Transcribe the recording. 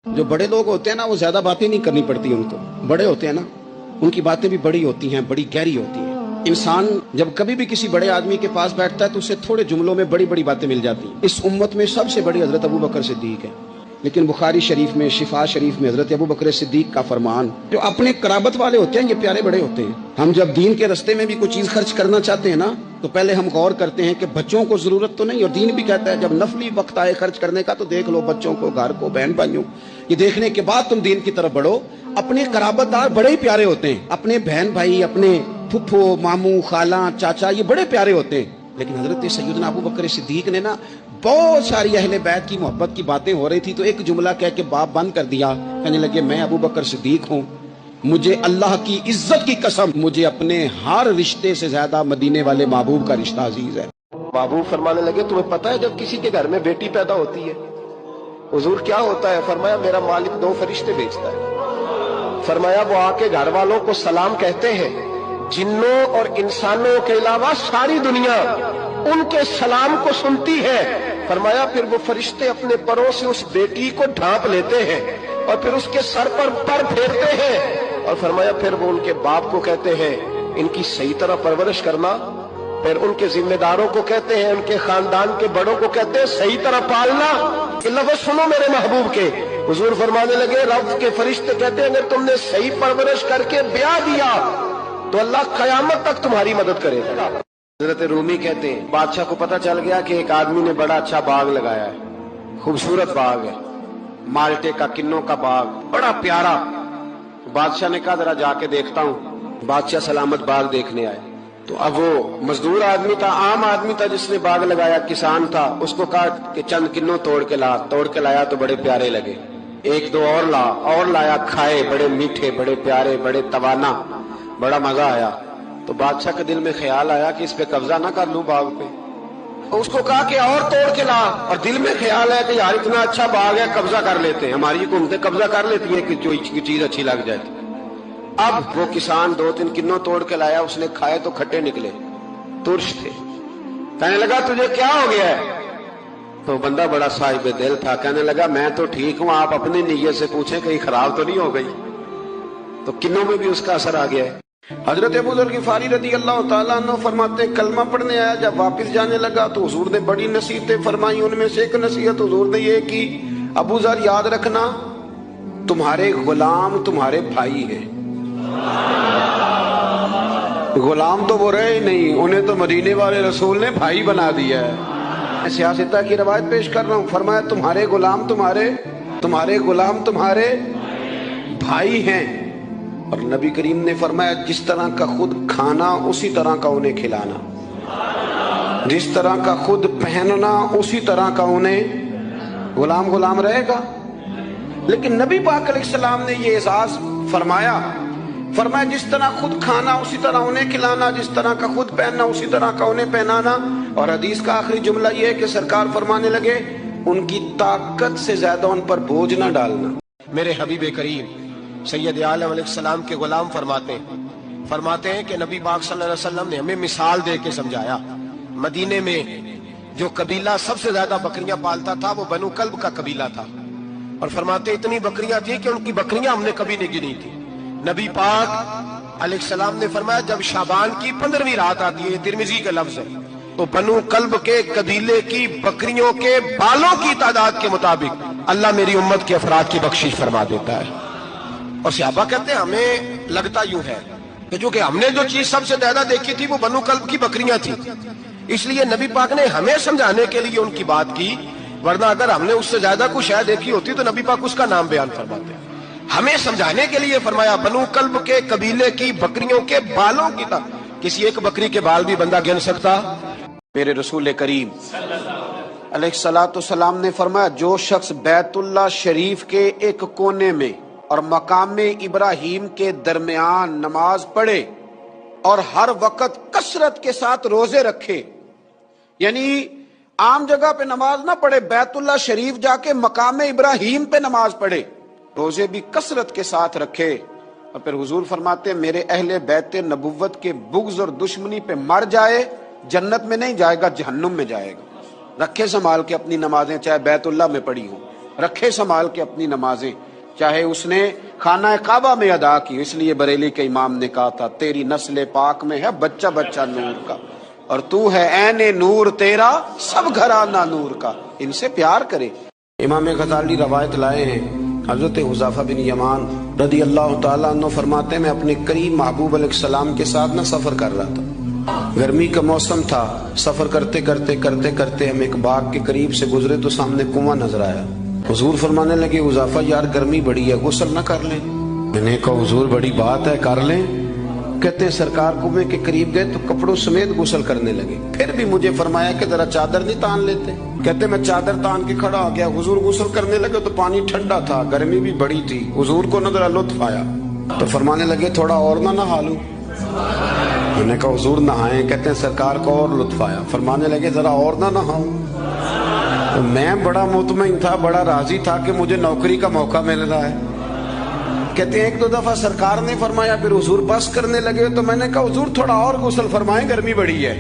جو بڑے لوگ ہوتے ہیں نا وہ زیادہ باتیں نہیں کرنی پڑتی ان کو. بڑے ہوتے ہیں نا ان کی باتیں بھی بڑی ہوتی ہیں, بڑی گہری ہوتی ہیں. انسان جب کبھی بھی کسی بڑے آدمی کے پاس بیٹھتا ہے تو اسے تھوڑے جملوں میں بڑی بڑی باتیں مل جاتی ہیں. اس امت میں سب سے بڑی حضرت ابو بکر صدیق ہے. لیکن بخاری شریف میں, شفا شریف میں حضرت ابو بکر صدیق کا فرمان, جو اپنے قرابت والے ہوتے ہیں یہ پیارے بڑے ہوتے ہیں. ہم جب دین کے رستے میں بھی کوئی چیز خرچ کرنا چاہتے ہیں نا تو پہلے ہم غور کرتے ہیں کہ بچوں کو ضرورت تو نہیں, اور دین بھی کہتا ہے جب نفلی وقت آئے خرچ کرنے کا تو دیکھ لو بچوں کو, گھر کو, بہن بھائیوں, یہ دیکھنے کے بعد تم دین کی طرف بڑھو. اپنے قرابت دار بڑے ہی پیارے ہوتے ہیں, اپنے بہن بھائی, اپنے پھپھو, ماموں, خالہ, چاچا, یہ بڑے پیارے ہوتے ہیں. لیکن حضرت سیدنا ابو بکر صدیق نے نا بہت ساری اہل بیت کی محبت کی باتیں ہو رہی تھی تو ایک جملہ کہہ کے باب بند کر دیا. کہنے لگے میں ابو بکر صدیق ہوں, مجھے اللہ کی عزت کی قسم مجھے اپنے ہر رشتے سے زیادہ مدینے والے محبوب کا رشتہ عزیز ہے. محبوب فرمانے لگے تمہیں پتہ ہے جب کسی کے گھر میں بیٹی پیدا ہوتی ہے حضور کیا ہوتا ہے؟ فرمایا میرا مالک 2 فرشتے بھیجتا ہے. فرمایا وہ آ کے گھر والوں کو سلام کہتے ہیں, جنوں اور انسانوں کے علاوہ ساری دنیا ان کے سلام کو سنتی ہے. فرمایا پھر وہ فرشتے اپنے پروں سے اس بیٹی کو ڈھانپ لیتے ہیں اور پھر اس کے سر پر پھیرتے ہیں, اور فرمایا پھر وہ ان کے باپ کو کہتے ہیں ان کی صحیح طرح پرورش کرنا. پھر ان کے ذمہ داروں کو کہتے ہیں, ان کے خاندان کے بڑوں کو کہتے ہیں صحیح طرح پالنا. یہ لفظ سنو میرے محبوب کے. حضور فرمانے لگے رب کے فرشتے کہتے ہیں اگر تم نے صحیح پرورش کر کے بیاہ دیا تو اللہ قیامت تک تمہاری مدد کرے گا. حضرت رومی کہتے ہیں بادشاہ کو پتہ چل گیا کہ ایک آدمی نے بڑا اچھا باغ لگایا ہے, خوبصورت باغ ہے, مالٹے کا, کنوں کا باغ, بڑا پیارا. بادشاہ نے کہا ذرا جا کے دیکھتا ہوں. بادشاہ سلامت باغ دیکھنے آئے تو اب وہ مزدور آدمی تھا, عام آدمی تھا جس نے باغ لگایا, کسان تھا. اس کو کہا کہ چند کنوں توڑ کے لایا تو بڑے پیارے لگے. 1-2 اور لایا, کھائے, بڑے میٹھے, بڑے پیارے, بڑے توانا, بڑا مزہ آیا. تو بادشاہ کے دل میں خیال آیا کہ اس پہ قبضہ نہ کر لوں باغ پہ. اس کو کہا کہ اور توڑ کے لا, اور دل میں خیال ہے کہ یار اتنا اچھا باغ ہے قبضہ کر لیتے ہیں, ہماری حکومتیں قبضہ کر لیتی ہیں کہ جو چیز اچھی لگ جائے. اب وہ کسان 2-3 کنوں توڑ کے لایا, اس نے کھائے تو کھٹے نکلے, ترش تھے. کہنے لگا تجھے کیا ہو گیا ہے؟ تو بندہ بڑا صاحب دل تھا, کہنے لگا میں تو ٹھیک ہوں, آپ اپنی نیت سے پوچھیں کہیں خراب تو نہیں ہو گئی. تو کنوں میں بھی اس کا اثر آ گیا ہے. حضرت ابو ذر غفاری رضی اللہ تعالیٰ عنہ فرماتے ہیں کلمہ پڑھنے آیا, جب واپس جانے لگا تو حضور نے بڑی نصیحتیں فرمائی. ان میں سے ایک نصیحت حضور نے یہ کی, ابو ذر یاد رکھنا تمہارے غلام تمہارے بھائی ہیں. غلام تو وہ رہے ہی نہیں, انہیں تو مدینے والے رسول نے بھائی بنا دیا ہے. میں سیاستہ کی روایت پیش کر رہا ہوں. فرمایا تمہارے غلام تمہارے بھائی ہیں. اور نبی کریم نے فرمایا جس طرح کا خود کھانا اسی طرح کا انہیں کھلانا, جس طرح کا خود پہننا اسی طرح کا انہیں. غلام رہے گا. لیکن نبی پاک علیہ السلام نے یہ احساس فرمایا جس طرح خود کھانا اسی طرح انہیں کھلانا, جس طرح کا خود پہننا اسی طرح کا انہیں پہنانا. اور حدیث کا آخری جملہ یہ ہے کہ سرکار فرمانے لگے ان کی طاقت سے زیادہ ان پر بوجھ نہ ڈالنا. میرے حبیب کریم سید عالم علیہ السلام کے غلام فرماتے ہیں کہ نبی پاک صلی اللہ علیہ وسلم نے ہمیں مثال دے کے سمجھایا. مدینے میں جو قبیلہ سب سے زیادہ بکریاں پالتا تھا وہ بنو کلب کا قبیلہ تھا, اور فرماتے اتنی بکریاں تھیں کہ ان کی بکریاں ہم نے کبھی نہیں گنی تھی. نبی پاک علیہ السلام نے فرمایا جب شعبان کی 15ویں رات آتی ہے, ترمذی کا لفظ ہے, تو بنو کلب کے قبیلے کی بکریوں کے بالوں کی تعداد کے مطابق اللہ میری امت کے افراد کی بخشش فرما دیتا ہے. اور صحابہ کہتے ہیں ہمیں لگتا یوں ہے کہ جو کہ ہم نے جو چیز سب سے زیادہ دیکھی تھی وہ بنو کلب کی بکریاں تھیں, اس لیے نبی پاک نے ہمیں سمجھانے کے لیے ان کی بات کی, ورنہ اگر ہم نے اس سے زیادہ کچھ شاید دیکھی ہوتی تو نبی پاک اس کا نام بیان فرماتے. ہمیں سمجھانے کے لیے فرمایا بنو کلب کے قبیلے کی بکریوں کے بالوں کی طرح. کسی ایک بکری کے بال بھی بندہ گن سکتا. میرے رسول کریم علیہ الصلوۃ والسلام نے فرمایا جو شخص بیت اللہ شریف کے ایک کونے میں اور مقام ابراہیم کے درمیان نماز پڑھے اور ہر وقت کثرت کے ساتھ روزے رکھے, یعنی عام جگہ پہ نماز نہ پڑھے, بیت اللہ شریف جا کے مقام ابراہیم پہ نماز پڑھے, روزے بھی کثرت کے ساتھ رکھے, اور پھر حضور فرماتے ہیں میرے اہل بیت نبوت کے بغض اور دشمنی پہ مر جائے, جنت میں نہیں جائے گا, جہنم میں جائے گا. رکھے سنبھال کے اپنی نمازیں, چاہے بیت اللہ میں پڑھی ہوں. رکھے سنبھال کے اپنی نمازیں، چاہے اس نے خانہ کعبہ میں ادا کی. اس لیے بریلی کے امام نے کہا تھا تیری نسل پاک میں ہے بچہ بچہ نور کا، اور تو ہے عین نور تیرا سب گھرانہ نور کا. ان سے پیار کرے. امام غزالی روایت لائے ہیں، حضرت حذیفہ بن یمان رضی اللہ تعالیٰ عنہ فرماتے ہیں میں اپنے قریب محبوب علیہ السلام کے ساتھ نہ سفر کر رہا تھا. گرمی کا موسم تھا. سفر کرتے کرتے ہم ایک باغ کے قریب سے گزرے تو سامنے کنواں نظر آیا. حضور فرمانے لگے حذیفہ یار گرمی بڑی ہے، غسل نہ کر لیں؟ میں نے کہا حضور بڑی بات ہے، کر لیں. کہتے ہیں سرکار کنویں کے قریب گئے تو کپڑوں سمیت غسل کرنے لگے. پھر بھی مجھے فرمایا کہ ذرا چادر نہیں تان لیتے؟ کہتے میں چادر تان کے کھڑا ہو گیا. حضور غسل کرنے لگے تو پانی ٹھنڈا تھا، گرمی بھی بڑی تھی. حضور کو نہ ذرا لطف آیا تو فرمانے لگے تھوڑا اور نہ نہا لوں؟ میں نے کہا حضور نہائیں. کہتے ہیں سرکار کو اور لطف آیا، فرمانے لگے ذرا اور نہ نہاؤں؟ تو میں بڑا مطمئن تھا، بڑا راضی تھا کہ مجھے نوکری کا موقع مل رہا ہے. کہتے ہیں ایک دو دفعہ سرکار نے فرمایا، پھر حضور بس کرنے لگے تو میں نے کہا حضور تھوڑا اور غسل فرمائیں، گرمی بڑی ہے.